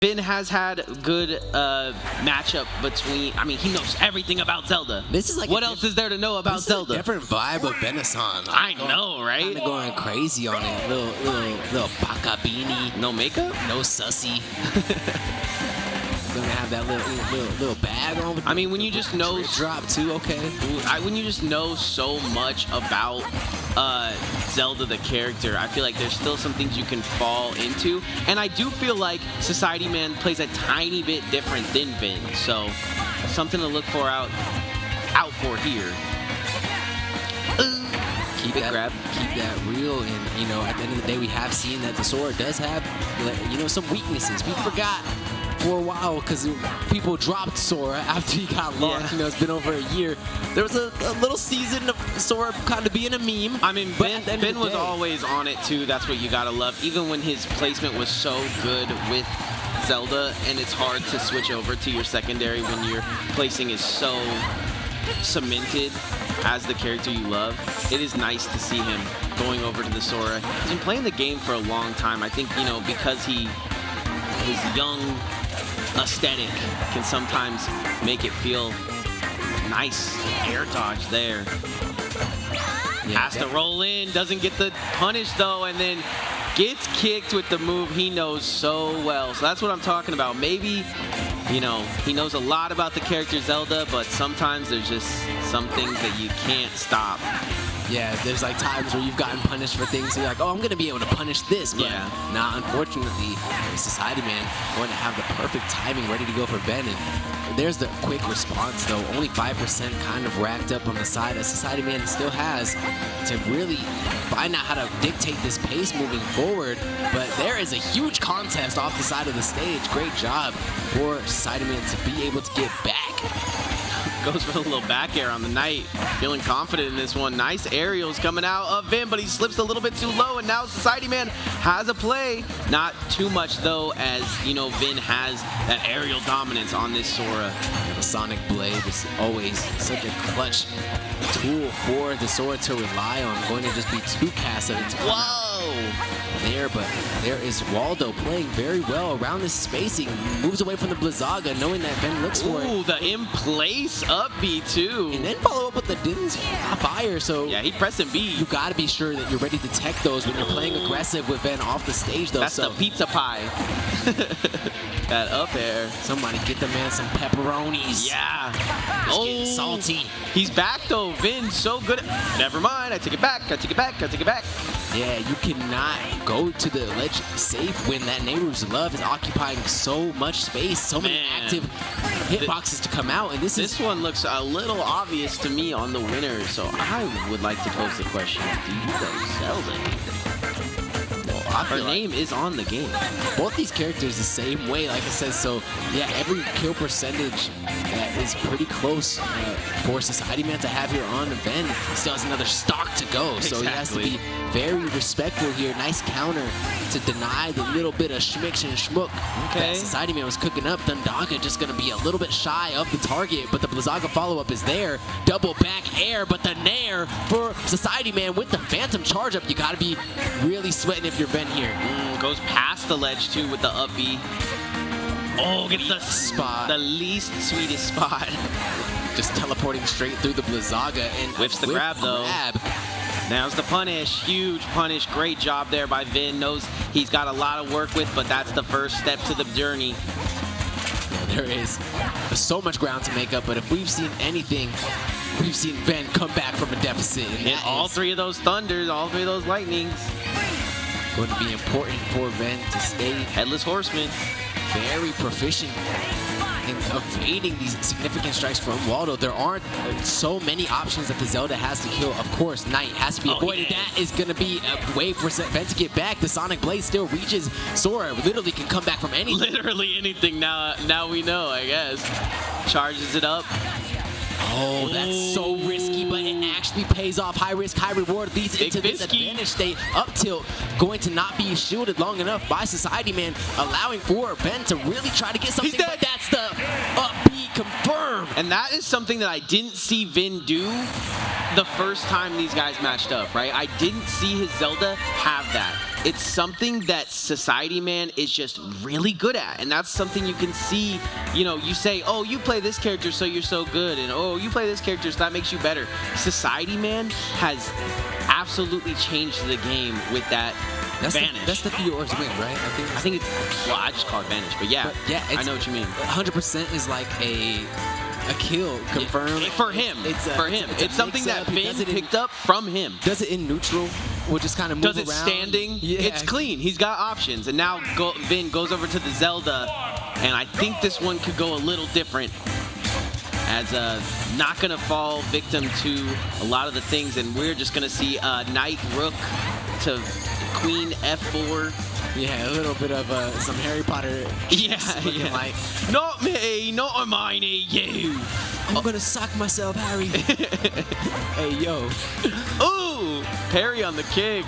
Vin has had good matchup between. I mean, he knows everything about Zelda. This is like what else is there to know about Zelda? Different vibe of Benasan. I know, right? Kind of going crazy on it. Little baka beanie. No makeup? No sussy. Gonna have that little bag on. I mean, when you just know drop too, okay. When you just know so much about Zelda the character, I feel like there's still some things you can fall into, and I do feel like SocietyMan plays a tiny bit different than Vin, so something to look for out for here. Keep that real, and you know, at the end of the day, we have seen that the Sora does have, you know, some weaknesses. We forgot for a while because people dropped Sora after he got locked. Yeah. You know, it's been over a year. There was a little season of Sora kind of being a meme. I mean, Ben was always on it too. That's what you gotta love. Even when his placement was so good with Zelda, and it's hard to switch over to your secondary when your placing is so cemented as the character you love. It is nice to see him going over to the Sora. He's been playing the game for a long time. I think, you know, because his young aesthetic can sometimes make it feel nice. Air dodge there. Yeah, has to roll in, doesn't get the punish though, and then gets kicked with the move he knows so well. So that's what I'm talking about. Maybe, you know, he knows a lot about the character Zelda, but sometimes there's just some things that you can't stop. Yeah, there's like times where you've gotten punished for things, so you're like, oh, I'm going to be able to punish this. But nah, unfortunately, SocietyMan going to have the perfect timing ready to go for Ben. And there's the quick response, though. Only 5% kind of racked up on the side that SocietyMan still has to really find out how to dictate this pace moving forward. But there is a huge contest off the side of the stage. Great job for SocietyMan to be able to get back. Goes for a little back air on the Knight. Feeling confident in this one. Nice aerials coming out of Vin, but he slips a little bit too low, and now SocietyMan has a play. Not too much, though, as, you know, Vin has that aerial dominance on this Sora. The Sonic Blade is always such a clutch tool for the Sora to rely on. Going to just be two casts at a time. Whoa! There, but there is Waldo playing very well around this spacing. Moves away from the Blizzaga, knowing that Ben looks for it. Ooh, the in-place up B too. And then follow up with the Din's fire. So yeah, he pressing B. You got to be sure that you're ready to tech those when you're playing aggressive with Ben off the stage, though. That's the pizza pie. That up air. Somebody get the man some pepperonis. Yeah. Just getting salty. He's back though. Vin so good. Never mind. I take it back. I take it back. I take it back. Yeah, you cannot go to the ledge safe when that Nehru's love is occupying so much space, so many active hitboxes to come out, and this one looks a little obvious to me on the winner. So I would like to pose the question: do you know Zelda? Her name is on the game. Both these characters the same way, like I said. So yeah, every kill percentage is pretty close for SocietyMan to have here on Ben. He still has another stock to go, so he has to be very respectful here. Nice counter to deny the little bit of schmick and schmuck that SocietyMan was cooking up. Thundaga just going to be a little bit shy of the target, but the Blizzaga follow-up is there. Double back air, but the nair for SocietyMan with the Phantom charge up. You got to be really sweating if you're Ben here. Goes past the ledge too with the up B. Oh, gets the spot. The least sweetest spot. Just teleporting straight through the Blizzaga and whiffs the grab though. Now's the punish. Huge punish. Great job there by Vin. Knows he's got a lot of work with, but that's the first step to the journey. Yeah, there is so much ground to make up, but if we've seen anything, we've seen Vin come back from a deficit. And hit all three of those thunders, all three of those lightnings. Going to be important for Vin to stay Headless Horseman. Very proficient in evading these significant strikes from Waldo. There aren't so many options that the Zelda has to kill. Of course, Knight has to be avoided. Yeah. That is going to be a way for Ben to get back. The Sonic Blade still reaches Sora. Literally can come back from anything. Literally anything now we know, I guess. Charges it up. Oh, that's so risky, but it actually pays off. High risk, high reward leads into this advantage state. Up tilt going to not be shielded long enough by SocietyMan, allowing for Ben to really try to get something, but that's the up B confirmed. And that is something that I didn't see Vin do the first time these guys matched up, right? I didn't see his Zelda have that. it's something that SocietyMan is just really good at, and that's something you can see. You know, you say, oh, you play this character so you're so good, and oh, you play this character so that makes you better. SocietyMan has absolutely changed the game with that Vanish. That's the Fior's win, right? I think it's, well, I just call it Vanish, but yeah, I know what you mean. 100% is like a kill confirmed. For him. It's something that Vin picked up from him. Does it in neutral? We'll just kind of move around. Does it standing? Yeah. It's clean. He's got options. And now Vin goes over to the Zelda, and I think this one could go a little different, as not going to fall victim to a lot of the things, and we're just going to see Knight Rook to Queen F4. Yeah, a little bit of some Harry Potter. Yeah. Like, not me, not Hermione, you. I'm gonna sock myself, Harry. Hey, yo. Ooh, parry on the kick.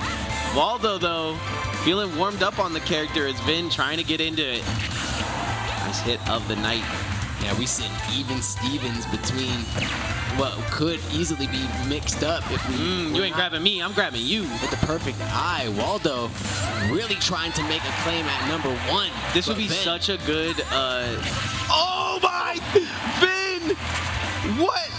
Waldo, though, feeling warmed up on the character as Vin trying to get into it. Nice hit of the Knight. Yeah, we see even Stevens between what could easily be mixed up if we. You ain't grabbing me, I'm grabbing you. With the perfect eye, Waldo really trying to make a claim at number 1. This would be such a good. Oh my, Vin! What?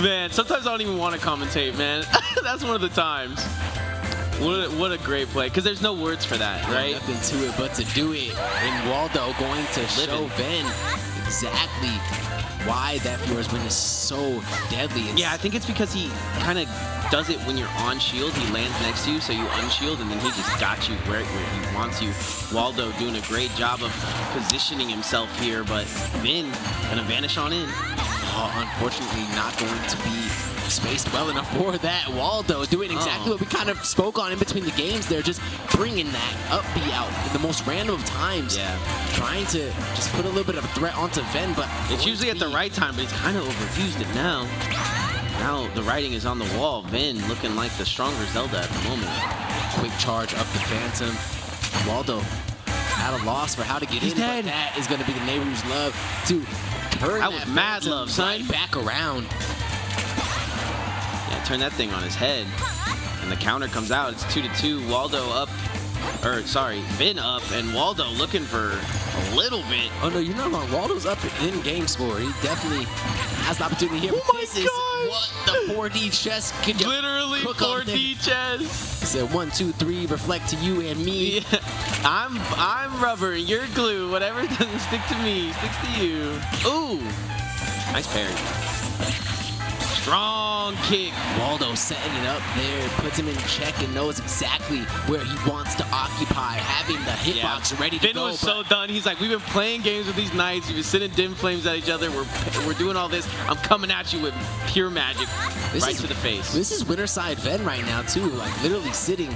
Man, sometimes I don't even want to commentate, man. That's one of the times. What a great play, because there's no words for that, right? Nothing to it but to do it. And Waldo going to show Vin exactly why that Fior's win is so deadly. Yeah, I think it's because he kind of does it when you're on shield. He lands next to you, so you unshield, and then he just got you where he wants you. Waldo doing a great job of positioning himself here, but Vin gonna vanish on in. Unfortunately, not going to be spaced well enough for that. Waldo doing exactly what we kind of spoke on in between the games there, just bringing that up B out in the most random of times. Yeah. Trying to just put a little bit of a threat onto Ven, but it's usually at the right time, but he's kind of overused it now. Now the writing is on the wall. Vin looking like the stronger Zelda at the moment. Quick charge up the Phantom. Waldo at a loss for how to get in, but that is going to be the Nehru's love to turn that was mad love, son. Back around. Yeah, turn that thing on his head. And the counter comes out. It's 2-2. Waldo up. Or, sorry, Vin up. And Waldo looking for a little bit. Oh, no, you're not wrong. Waldo's up in game score. He definitely has the opportunity here. Oh, my God. What the 4D chess could you literally 4D chess. He said 1, 2, 3, reflect to you and me. Yeah. I'm rubber, you're glue. Whatever doesn't stick to me sticks to you. Ooh, nice parry. Strong kick. Waldo setting it up there, puts him in check and knows exactly where he wants to occupy, having the hitbox ready to go. Vin was so done. He's like, we've been playing games with these knights. We've been sending dim flames at each other. We're doing all this. I'm coming at you with pure magic right to the face. This is winner side Ven right now, too. Like, literally sitting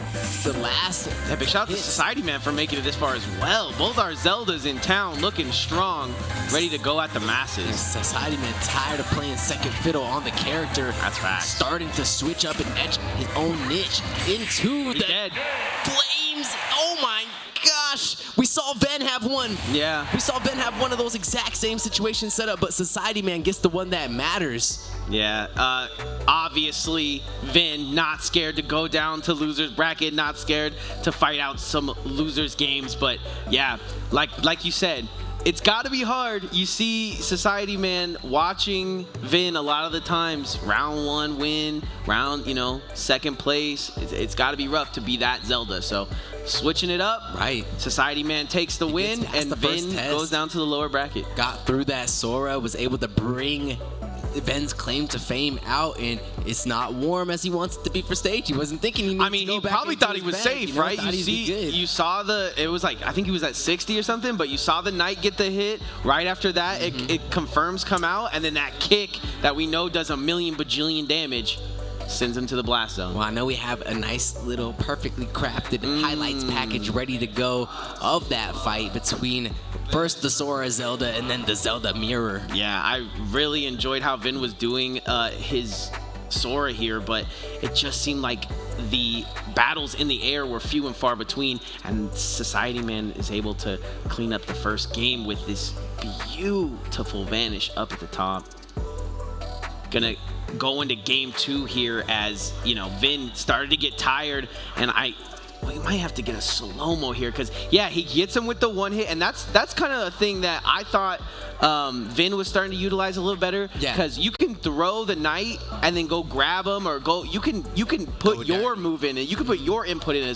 the last. Yeah, big shout out to SocietyMan for making it this far as well. Both our Zeldas in town looking strong, ready to go at the masses. SocietyMan tired of playing second fiddle on the character. That's fast. Starting to switch up and edge his own niche into the flames. Oh my gosh. We saw Ven have one. Yeah. We saw Ven have one of those exact same situations set up, but SocietyMan gets the one that matters. Yeah. Obviously, Vin not scared to go down to loser's bracket, not scared to fight out some losers games, but yeah, like you said, it's got to be hard. You see SocietyMan watching Vin a lot of the times. Round 1 win, round, second place. It's got to be rough to be that Zelda. So switching it up. Right. SocietyMan takes the win, and Vin goes down to the lower bracket. Got through that Sora, was able to bring Ven's claim to fame out, and it's not warm as he wants it to be for stage. He wasn't thinking he needed to go he back probably thought he was safe, right? You saw it was like, I think he was at 60 or something, but you saw the Knight get the hit. Right after that, it confirms come out, and then that kick that we know does a million bajillion damage sends him to the blast zone. Well, I know we have a nice little perfectly crafted highlights package ready to go of that fight between first the Sora Zelda and then the Zelda Mirror. Yeah, I really enjoyed how Vin was doing his Sora here, but it just seemed like the battles in the air were few and far between, and SocietyMan is able to clean up the first game with this beautiful vanish up at the top. gonna go into game 2 here as, you know, Vin started to get tired, and we might have to get a slow-mo here because, yeah, he gets him with the one hit, and that's kind of a thing that I thought Vin was starting to utilize a little better. Because you can throw the knight and then go grab him, or you can put your move in, and you can put your input in as